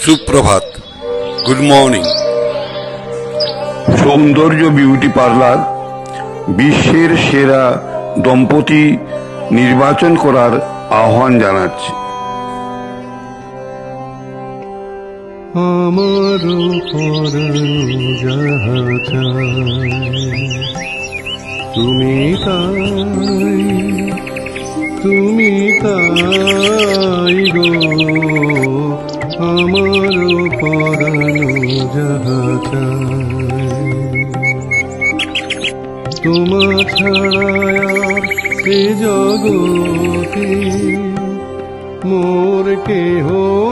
সুপ্রভাত, good morning. সৌন্দর্য beauty parlour বিশ্বের সেরা দম্পতি নির্বাচন করার আহ্বান জানাচ্ছে। আমার পরানো যাহা চায় তুমি তাই গো, আমার পরানো যাহা চায় তোমার ছাড়া আর এ জগতে মোর কেহ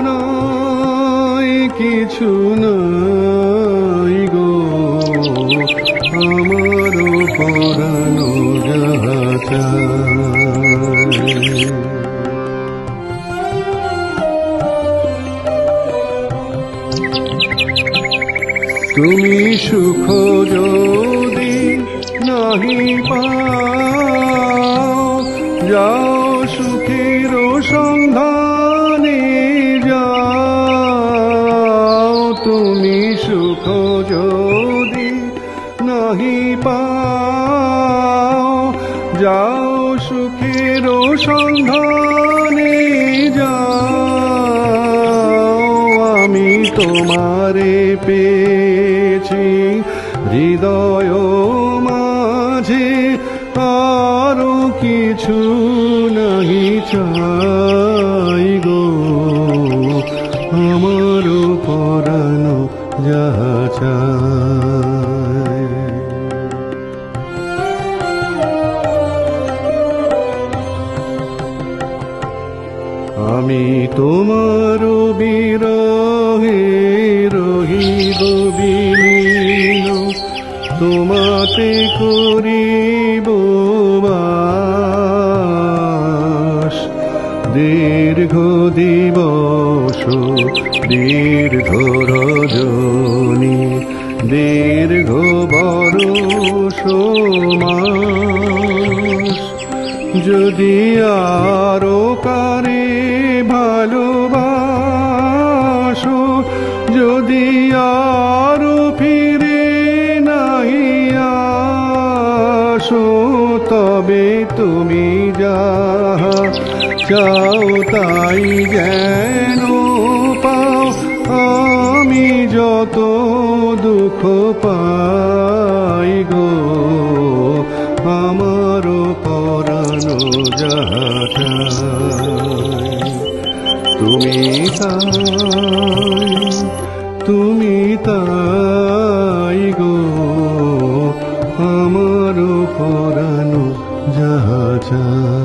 নাই, কিছু নাই গো, আমার পরানো যাহা চায়। তুমি সুখ যদি নাহি পাও, যাও সুখের সন্ধানে যাও। তুমি সুখ যদি নাহি পাও, যাও সুখের সন্ধানে যাও। আমি তোমারে পেয়েছি হৃদয় মাঝে, আরো কিছু নাহি চাই গো, আমার পরানো যাহা চায়। আমি তোমার বিরহে রহিব বিলীন, তোমাতে করিব বাস। দীর্ঘ দিবস দীর্ঘ রজনী, দীর্ঘ বরষ মাস। যদি আরো কারে ভালোবাসো, যদি আরো ফিরে নাহি আসো, তবে তুমি যাহা চাও তাই যেন পাও। আমি যত দুঃখ পাই গো, আমার পরানো যাহা চায় তুমি তাই গো, আমার পরানো যাহা চায়।